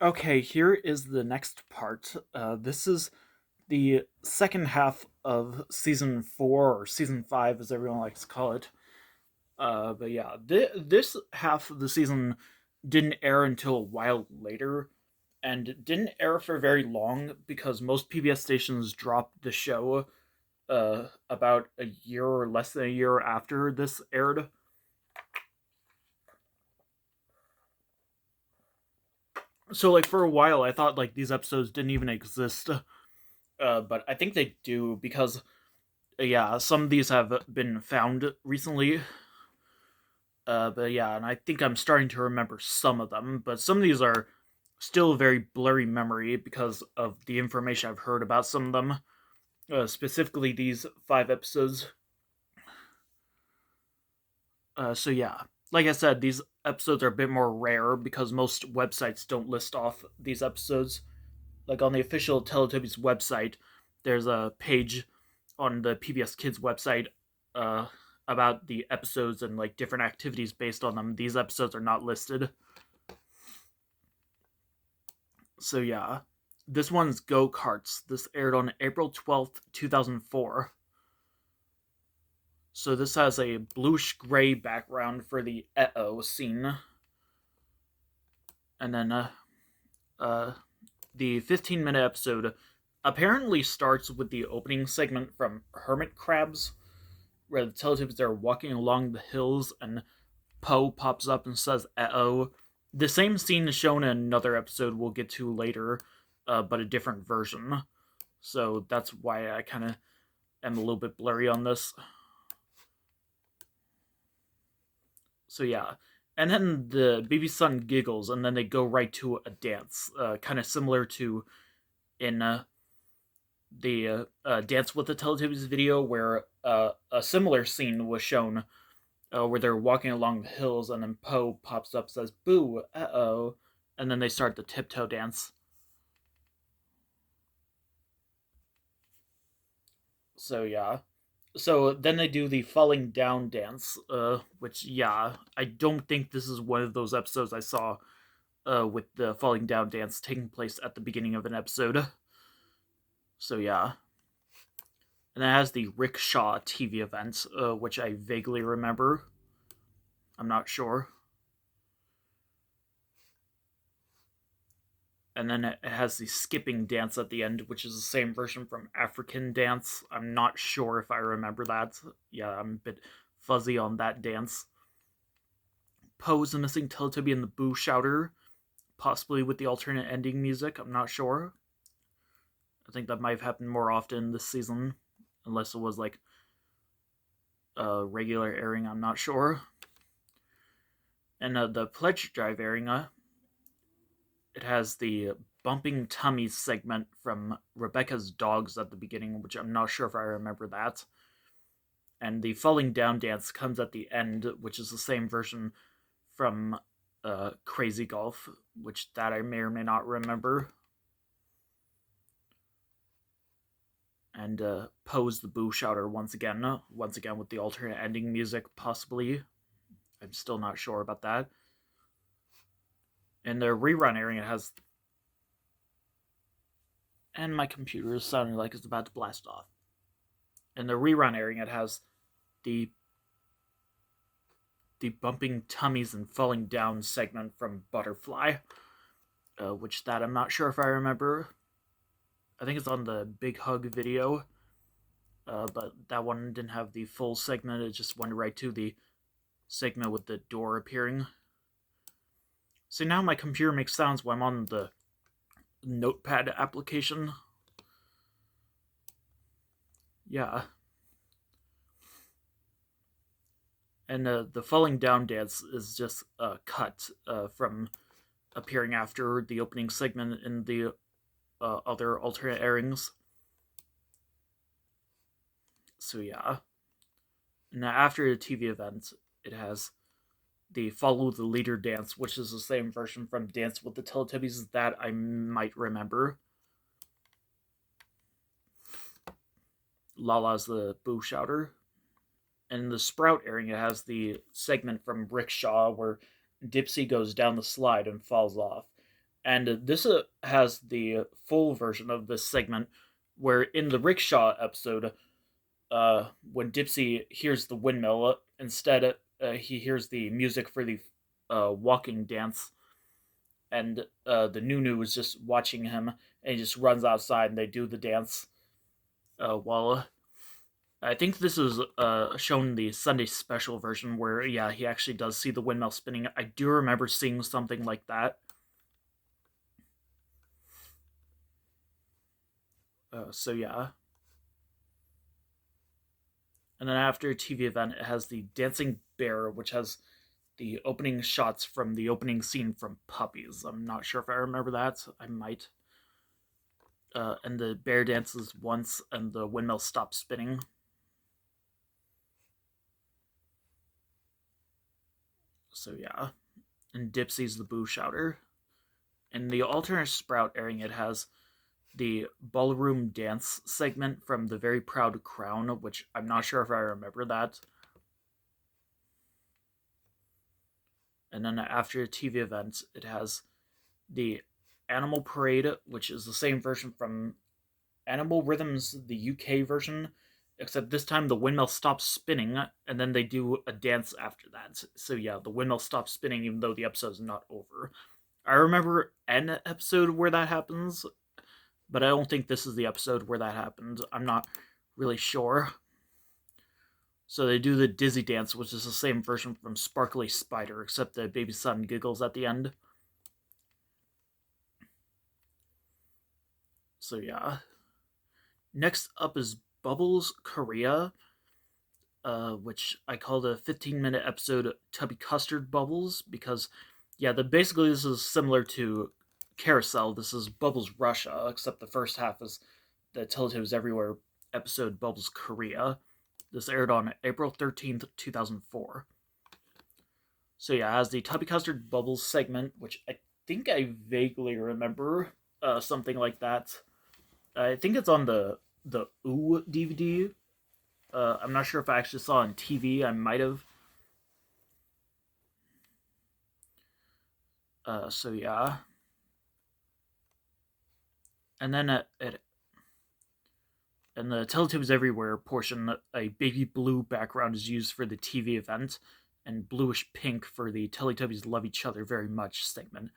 Okay, here is the next part. This is the second half of season 4 or season 5, as everyone likes to call it. But yeah, this half of the season didn't air until a while later, and didn't air for very long because most PBS stations dropped the show about a year or less than a year after this aired. So like for a while, I thought like these episodes didn't even exist. But I think they do because yeah, some of these have been found recently. But yeah, and I think I'm starting to remember some of them, but some of these are still very blurry memory because of the information I've heard about some of them. Specifically, these 5 episodes. So yeah, like I said, these episodes are a bit more rare because most websites don't list off these episodes. Like on the official Teletubbies website, there's a page on the PBS Kids website uh, about the episodes and like different activities based on them. These episodes are not listed. So yeah, this one's go-karts. This aired on April 12th, 2004. So this has a bluish gray background for the uh-oh scene. And then uh, the 15-minute episode apparently starts with the opening segment from Hermit Crabs, where the Teletubbies are walking along the hills and Poe pops up and says, uh-oh. The same scene is shown in another episode we'll get to later, but a different version. So that's why I kind of am a little bit blurry on this. So yeah. And then the baby son giggles, and then they go right to a dance, kind of similar to in the Dance with the Teletubbies video, where a similar scene was shown where they're walking along the hills, and then Poe pops up, says "Boo, uh-oh," and then they start the tiptoe dance. So yeah. So then they do the falling down dance, which yeah, I don't think this is one of those episodes I saw with the falling down dance taking place at the beginning of an episode. So yeah, and it has the rickshaw TV event, which I vaguely remember. I'm not sure. And then it has the skipping dance at the end, which is the same version from African Dance. I'm not sure if I remember that. Yeah, I'm a bit fuzzy on that dance. Poe's the missing Teletubby and the Boo Shouter, possibly with the alternate ending music. I'm not sure. I think that might have happened more often this season, unless it was like a regular airing. I'm not sure. And the Pledge Drive airing, it has the bumping tummies segment from Rebecca's Dogs at the beginning, which I'm not sure if I remember that. And the falling down dance comes at the end, which is the same version from Crazy Golf, which that I may or may not remember. And Pose the Boo Shouter once again with the alternate ending music, possibly. I'm still not sure about that. In the rerun area, it has. And my computer is sounding like it's about to blast off. In the rerun area, it has the bumping tummies and falling down segment from Butterfly, which that I'm not sure if I remember. I think it's on the Big Hug video, but that one didn't have the full segment. It just went right to the segment with the door appearing. So now my computer makes sounds when I'm on the Notepad application. Yeah. And the falling down dance is just a cut from appearing after the opening segment in the other alternate airings. So yeah. Now after the TV event, it has the Follow the Leader dance, which is the same version from Dance with the Teletubbies that I might remember. Lala's the Boo Shouter. And in the Sprout airing, it has the segment from Rickshaw where Dipsy goes down the slide and falls off. And this has the full version of this segment, where in the rickshaw episode, when Dipsy hears the windmill, instead he hears the music for the walking dance, and the Nunu is just watching him, and he just runs outside, and they do the dance. While I think this is shown in the Sunday special version, where yeah, he actually does see the windmill spinning. I do remember seeing something like that. So yeah, and then after a TV event, it has the dancing bear, which has the opening shots from the opening scene from Puppies. I'm not sure if I remember that. I might. And the bear dances once, and the windmill stops spinning. So yeah, and Dipsy's the boo shouter. In the alternate Sprout airing, it has the ballroom dance segment from The Very Proud Crown, which I'm not sure if I remember that. And then after a TV event, it has the Animal Parade, which is the same version from Animal Rhythms, the UK version, except this time the windmill stops spinning, and then they do a dance after that. So yeah, the windmill stops spinning even though the episode's not over. I remember an episode where that happens, but I don't think this is the episode where that happened. I'm not really sure. So they do the dizzy dance, which is the same version from Sparkly Spider, except the baby son giggles at the end. So yeah. Next up is Bubbles Korea, which I called a 15-minute episode Tubby Custard Bubbles because, yeah, basically this is similar to Carousel. This is Bubbles Russia, except the first half is the Teletubbies Everywhere episode Bubbles Korea. This aired on April 13th, 2004. So yeah, it has the Tubby Custard Bubbles segment, which I think I vaguely remember something like that. I think it's on the Ooh DVD. I'm not sure if I actually saw it on TV. I might have. So yeah, and then in the Teletubbies Everywhere portion, a baby blue background is used for the TV event, and bluish pink for the Teletubbies Love Each Other Very Much segment,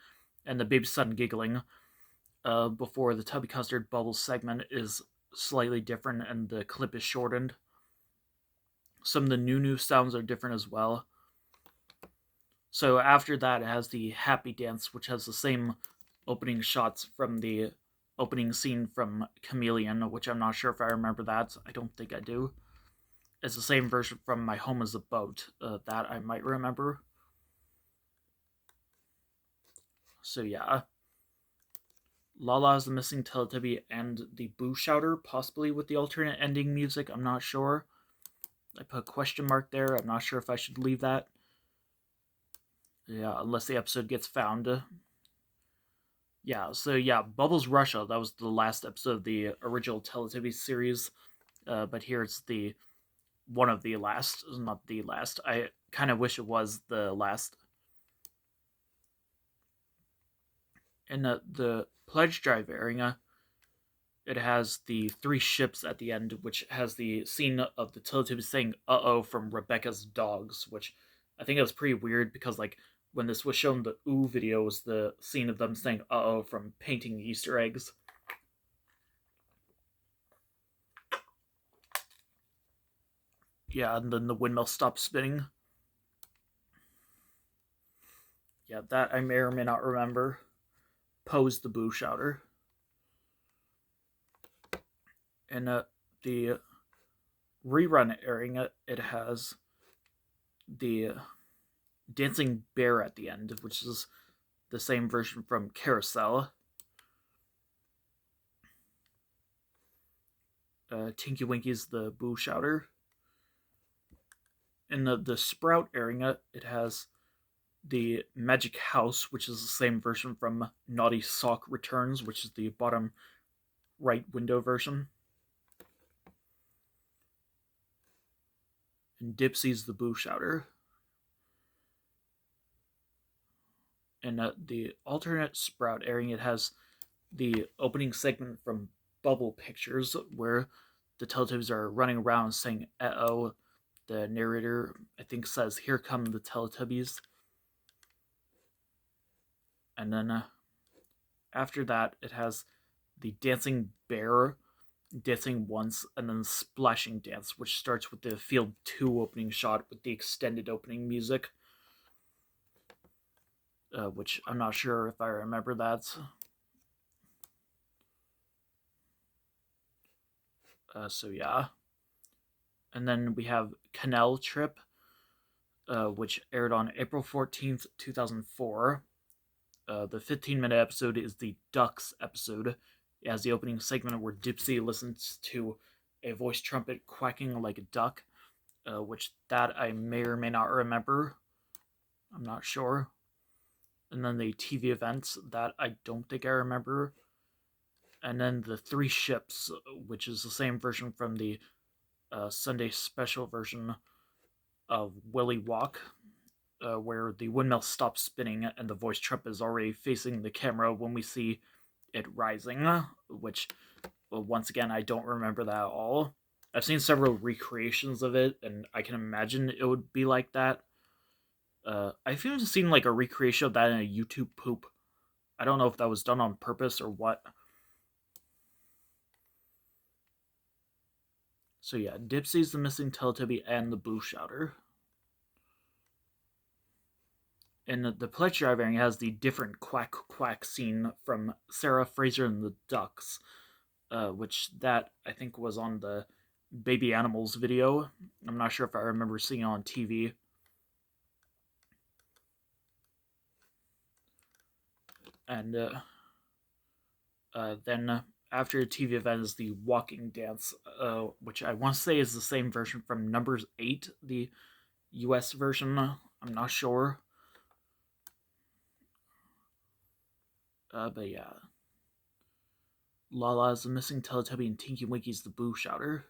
and the baby son giggling before the Tubby Custard Bubbles segment is slightly different, and the clip is shortened. Some of the new sounds are different as well. So after that, it has the Happy Dance, which has the same opening shots from the opening scene from Chameleon, which I'm not sure if I remember that. I don't think I do. It's the same version from My Home is a Boat. That I might remember. So yeah. Lala is the missing Teletubby and the Boo Shouter, possibly with the alternate ending music. I'm not sure. I put a question mark there. I'm not sure if I should leave that. Yeah, unless the episode gets found. Yeah, so yeah, Bubbles Russia, that was the last episode of the original Teletubbies series. But here it's the one of the last, not the last. I kind of wish it was the last. In the Pledge Drive area, it has the three ships at the end, which has the scene of the Teletubbies saying "uh oh" from Rebecca's dogs, which I think it was pretty weird because like when this was shown the Ooh video was the scene of them saying "uh oh" from painting Easter eggs. Yeah, and then the windmill stops spinning. Yeah, that I may or may not remember. Pose the Boo Shouter. And the rerun airing, it has the dancing bear at the end, which is the same version from Carousel. Tinky Winky's the Boo Shouter. In the Sprout airing, it has the Magic House, which is the same version from Naughty Sock Returns, which is the bottom right window version. And Dipsy's the Boo Shouter. In the alternate Sprout airing, it has the opening segment from Bubble Pictures, where the Teletubbies are running around saying, "Uh-oh." The narrator, I think, says, "Here come the Teletubbies." And then after that, it has the Dancing Bear dancing once, and then Splashing Dance, which starts with the Field 2 opening shot with the extended opening music, which I'm not sure if I remember that. So yeah. And then we have Canal Trip, which aired on April 14th, 2004. The 15-minute episode is the Ducks episode. It has the opening segment where Dipsy listens to a voice trumpet quacking like a duck, which that I may or may not remember. I'm not sure. And then the TV events that I don't think I remember. And then the Three Ships, which is the same version from the Sunday special version of Willy Walk, where the windmill stops spinning and the voice trumpet is already facing the camera when we see it rising, which, well, once again, I don't remember that at all. I've seen several recreations of it, and I can imagine it would be like that. I've even seen like a recreation of that in a YouTube poop. I don't know if that was done on purpose or what. So yeah, Dipsy's the missing Teletubby and the Boo Shouter. And the pledge driving has the different quack quack scene from Sarah Fraser and the Ducks, which that I think was on the Baby Animals video. I'm not sure if I remember seeing it on TV. And then after the TV event is the walking dance, which I want to say is the same version from Numbers 8, the US version. I'm not sure. But yeah. Lala is the missing Teletubby and Tinky Winky's the Boo Shouter.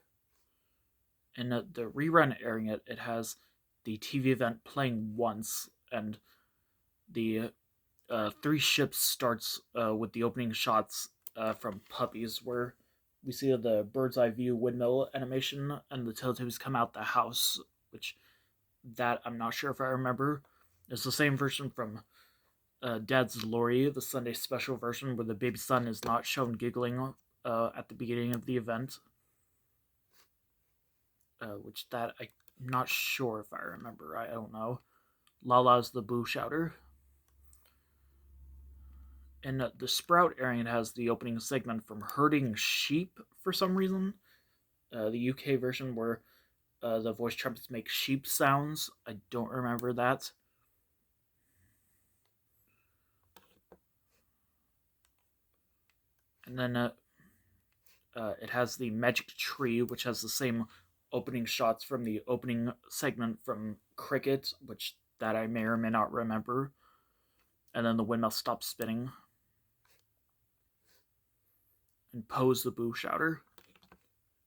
And the rerun airing it, it has the TV event playing once, and the Three Ships starts with the opening shots from Puppies, where we see the bird's eye view windmill animation, and the Teletubbies come out the house, which that I'm not sure if I remember. It's the same version from Dad's Lorry, the Sunday special version, where the baby son is not shown giggling at the beginning of the event. Which that I'm not sure if I remember. I don't know. Lala's the Boo Shouter. And the Sprout airing has the opening segment from Herding Sheep for some reason. The UK version where the voice trumpets make sheep sounds. I don't remember that. And then it has the Magic Tree, which has the same opening shots from the opening segment from Cricket, which that I may or may not remember. And then the windmill stops spinning. And Pose the Boo Shouter.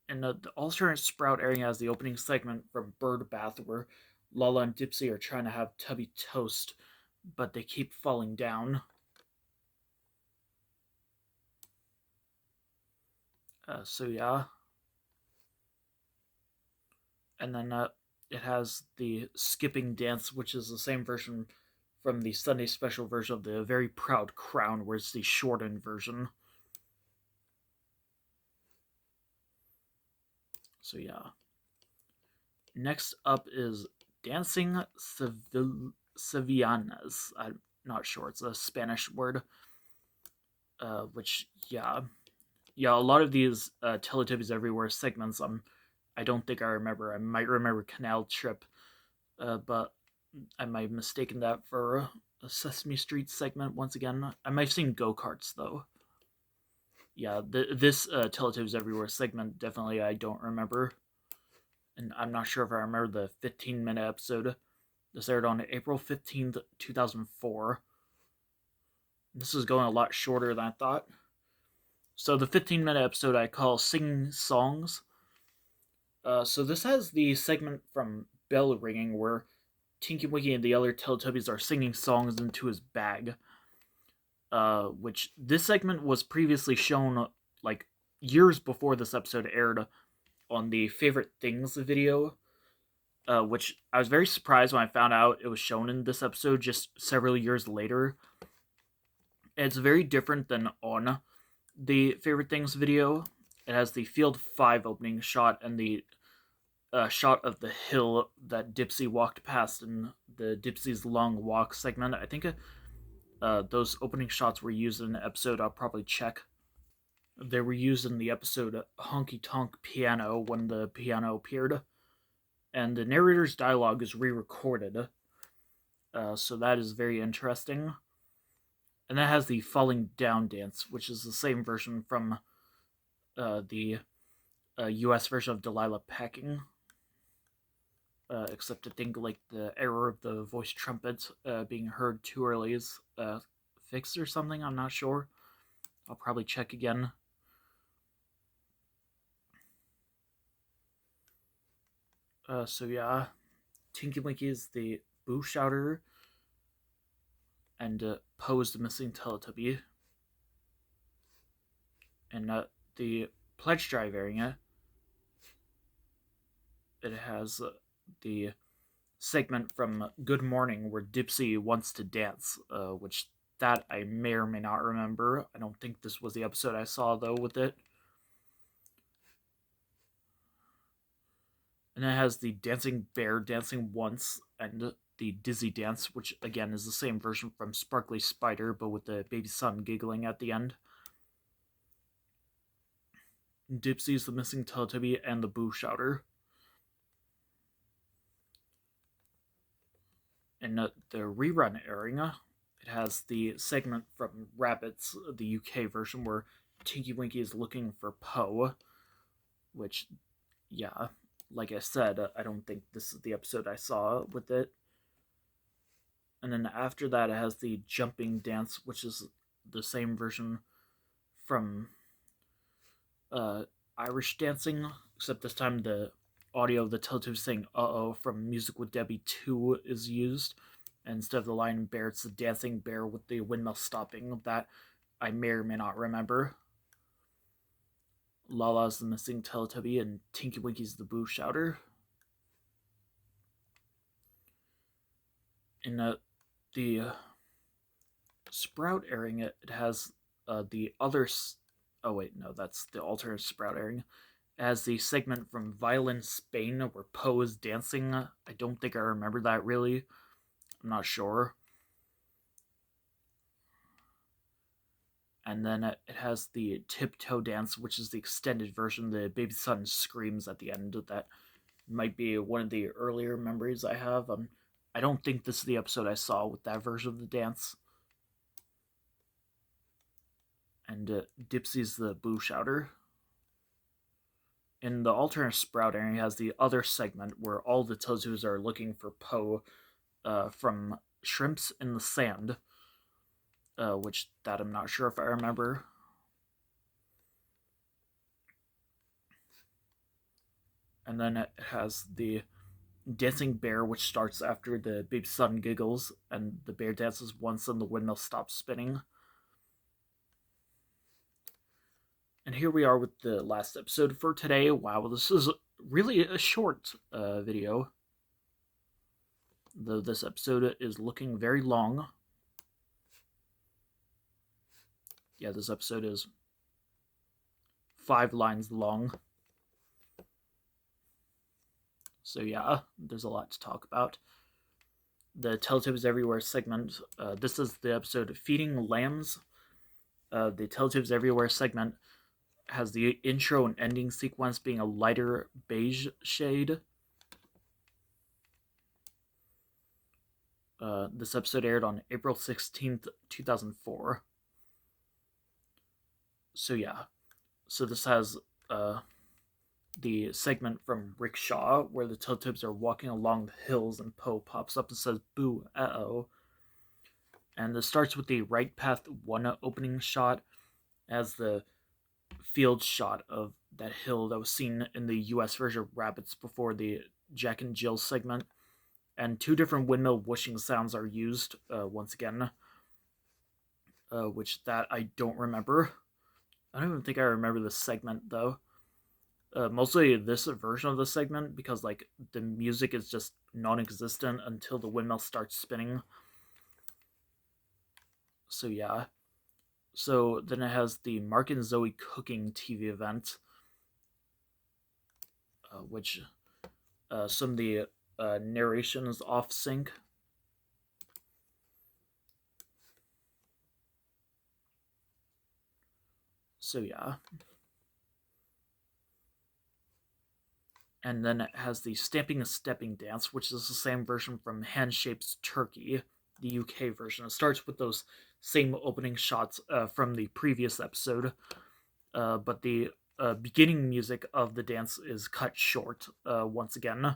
And the alternate Sprout airing has the opening segment from Bird Bath, where Lala and Dipsy are trying to have Tubby toast, but they keep falling down. So yeah. And then it has the Skipping Dance, which is the same version from the Sunday special version of the Very Proud Crown, where it's the shortened version. So yeah. Next up is Dancing Sevillanas. I'm not sure. It's a Spanish word. Which, yeah. Yeah, a lot of these Teletubbies Everywhere segments, I don't think I remember. I might remember Canal Trip, but I might have mistaken that for a Sesame Street segment once again. I might have seen go-karts, though. Yeah, this Teletubbies Everywhere segment, definitely I don't remember. And I'm not sure if I remember the 15-minute episode. This aired on April 15th, 2004. This is going a lot shorter than I thought. So the 15-minute episode I call Singing Songs. So this has the segment from Bell Ringing, where Tinky Winky and the other Teletubbies are singing songs into his bag. Which this segment was previously shown like years before this episode aired on the Favorite Things video, which I was very surprised when I found out it was shown in this episode just several years later. It's very different than on the Favorite Things video. It has the Field 5 opening shot and the shot of the hill that Dipsy walked past in the Dipsy's Long Walk segment. I think those opening shots were used in the episode. I'll probably check. They were used in the episode Honky Tonk Piano when the piano appeared. And the narrator's dialogue is re recorded. So that is very interesting. And that has the Falling Down dance, which is the same version from the US version of Delilah Packing. Except I think like the error of the voice trumpet being heard too early is fixed or something. I'm not sure. I'll probably check again. So yeah, Tinky Winky is the Boo Shouter, and Poe's the missing Teletubby. And the pledge drive area, it has the segment from Good Morning where Dipsy wants to dance, which that I may or may not remember. I don't think this was the episode I saw though with it. And it has the dancing bear dancing once and the dizzy dance, which again is the same version from Sparkly Spider, but with the baby son giggling at the end. Dipsy's the missing Teletubby and the Boo Shouter. In the rerun airing, it has the segment from Rabbits, the UK version, where Tinky Winky is looking for Poe, which, yeah, like I said, I don't think this is the episode I saw with it. And then after that, it has the jumping dance, which is the same version from Irish dancing, except this time the audio of the Teletubbies saying "uh-oh" from Music with Debbie 2 is used. And instead of the lion and bear, it's the dancing bear with the windmill stopping that I may or may not remember. Lala's the missing Teletubby, and Tinky Winky's the Boo Shouter. In the Sprout airing, it has the other. Oh, wait, no, that's the alternate Sprout airing. As the segment from Violin Spain where Poe is dancing. I don't think I remember that really. I'm not sure. And then it has the Tiptoe dance, which is the extended version. The baby son screams at the end. That might be one of the earlier memories I have. I don't think this is the episode I saw with that version of the dance. And Dipsy's the Boo Shouter. In the alternate Sprout area, has the other segment where all the Teletubbies are looking for Poe from Shrimps in the Sand, which that I'm not sure if I remember. And then it has the dancing bear, which starts after the baby son giggles, and the bear dances once and the windmill stops spinning. And here we are with the last episode for today. Wow, this is really a short video. Though this episode is looking very long. Yeah, this episode is 5 lines long. So yeah, there's a lot to talk about. The Teletubbies Everywhere segment. This is the episode Feeding Lambs. The Teletubbies Everywhere segment has the intro and ending sequence being a lighter beige shade. This episode aired on April 16th, 2004. So yeah. So this has the segment from Rickshaw where the Teletubbies are walking along the hills and Poe pops up and says, "Boo, uh-oh." And this starts with the Right Path 1 opening shot as the field shot of that hill that was seen in the US version of Rabbits before the Jack and Jill segment. and two different windmill whooshing sounds are used once again, which that I don't remember. I don't even think I remember this segment though. Mostly this version of the segment because like the music is just non-existent until the windmill starts spinning. So yeah. So then it has the Mark and Zoe cooking TV event, which some of the narration is off sync. So yeah. And then it has the Stamping and Stepping dance, which is the same version from Handshaped Turkey, the UK version. It starts with those same opening shots from the previous episode, but the beginning music of the dance is cut short once again.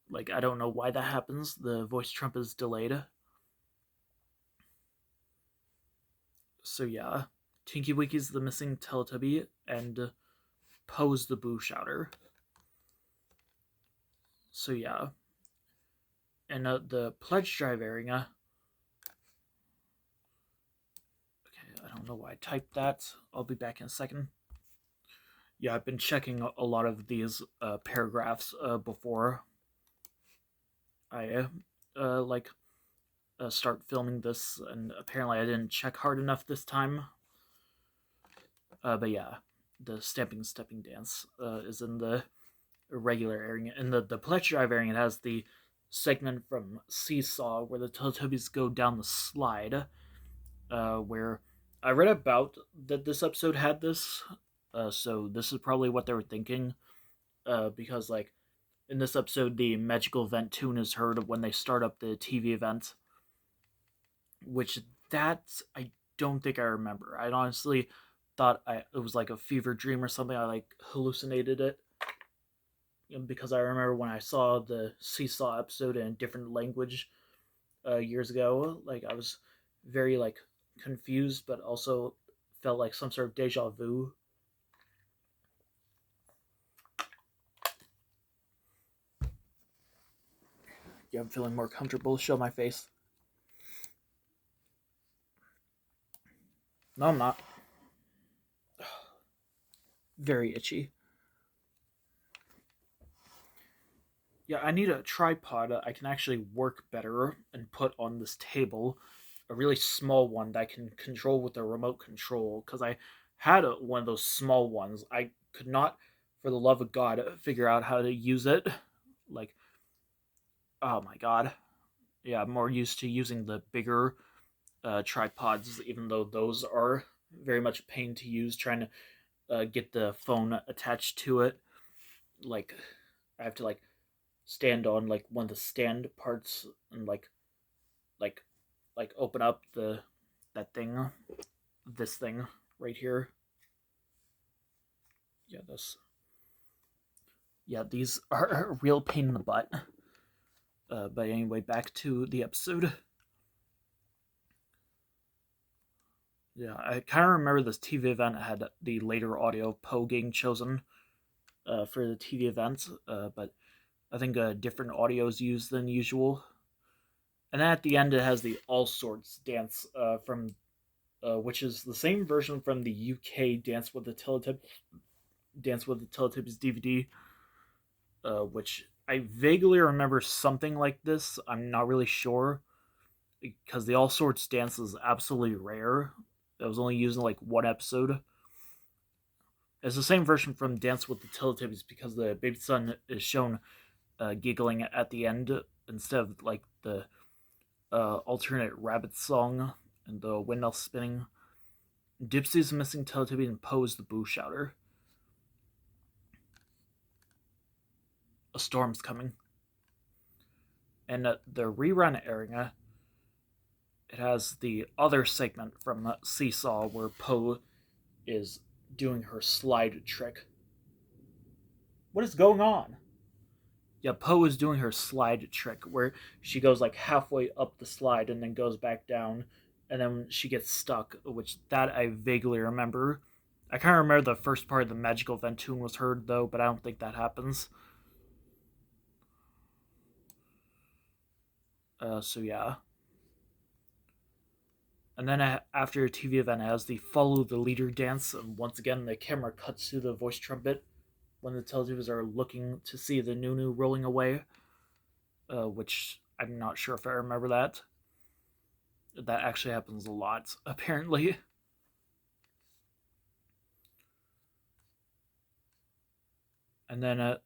Like, I don't know why that happens. The voice trump is delayed. So yeah, Tinky Winky's the missing Teletubby, and Poe's the Boo Shouter. So yeah, and the pledge drive area. Okay, I don't know why I typed that. I'll be back in a second. Yeah, I've been checking a lot of these paragraphs before I like start filming this, and apparently I didn't check hard enough this time. But yeah, the Stamping Stepping dance is in the regular area. In the pledge drive area, it has the segment from Seesaw where the Teletubbies go down the slide. Where I read about that this episode had this, so this is probably what they were thinking. Because like in this episode, the magical event tune is heard when they start up the TV event, which that I don't think I remember. I honestly thought it was like a fever dream or something. I like hallucinated it because I remember when I saw the Seesaw episode in a different language years ago. Like I was very like confused, but also felt like some sort of deja vu. Yeah, I'm feeling more comfortable to show my face. No, I'm not. Very itchy. Yeah, I need a tripod I can actually work better and put on this table. A really small one that I can control with a remote control. Because I had one of those small ones. I could not, for the love of God, figure out how to use it. Like, oh my God. Yeah, I'm more used to using the bigger tripods, even though those are very much a pain to use, trying to get the phone attached to it. Like, I have to, like, stand on like one of the stand parts and like like open up the that thing, this thing right here. Yeah, this. Yeah, these are a real pain in the butt. But anyway, back to the episode. Yeah, I kind of remember this TV event had the later audio of Poe getting chosen for the TV event, but I think different audio is used than usual. And then at the end, it has the All Sorts dance from which is the same version from the UK Dance with the Teletubbies DVD, which I vaguely remember something like this. I'm not really sure because the All Sorts dance is absolutely rare. It was only used in like one episode. It's the same version from Dance with the Teletubbies because the baby son is shown giggling at the end instead of like the alternate rabbit song and the windmill spinning. Dipsy's missing Teletubby and Poe's the Boo Shouter. A storm's coming. And the rerun area, it has the other segment from Seesaw where Poe is doing her slide trick. What is going on? Yeah, Poe is doing her slide trick where she goes like halfway up the slide and then goes back down, and then she gets stuck, which that I vaguely remember. I can't remember the first part of the magical event tune was heard though, but I don't think that happens. So yeah. And then after a TV event, it has the follow the leader dance, and once again the camera cuts to the voice trumpet when the Teletubbies are looking to see the Nunu rolling away, which I'm not sure if I remember that. That actually happens a lot, apparently. And then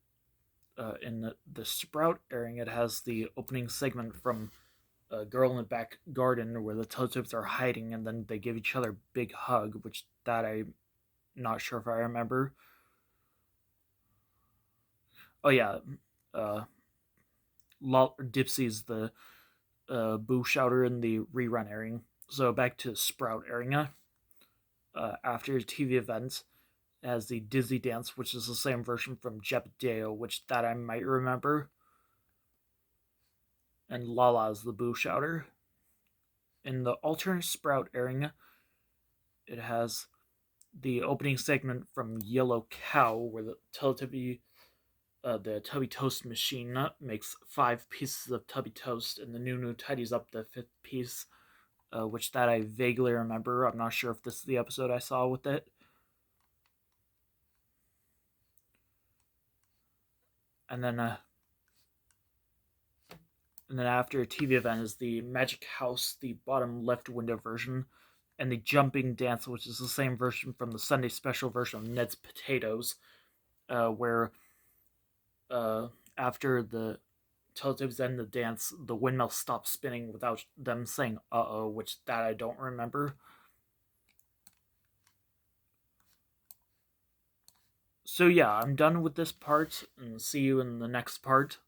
in the Sprout airing, it has the opening segment from Girl in the Back Garden where the Teletubbies are hiding and then they give each other a big hug, which that I'm not sure if I remember. Oh yeah, uh, Dipsy's the Boo Shouter in the rerun airing. So back to Sprout airing. After TV events, it has the Dizzy Dance, which is the same version from Jeppedeo, which that I might remember. And Lala's the Boo Shouter. In the alternate Sprout airing, it has the opening segment from Yellow Cow, where the Tubby Toast machine makes 5 pieces of Tubby Toast, and the Nunu tidies up the fifth piece, which that I vaguely remember. I'm not sure if this is the episode I saw with it. And then, uh, and then after a TV event is the Magic House, the bottom left window version, and the Jumping Dance, which is the same version from the Sunday special version of Ned's Potatoes, where uh, after the Teletubbies end the dance, the windmill stops spinning without them saying "uh oh," which that I don't remember. So yeah, I'm done with this part, and see you in the next part.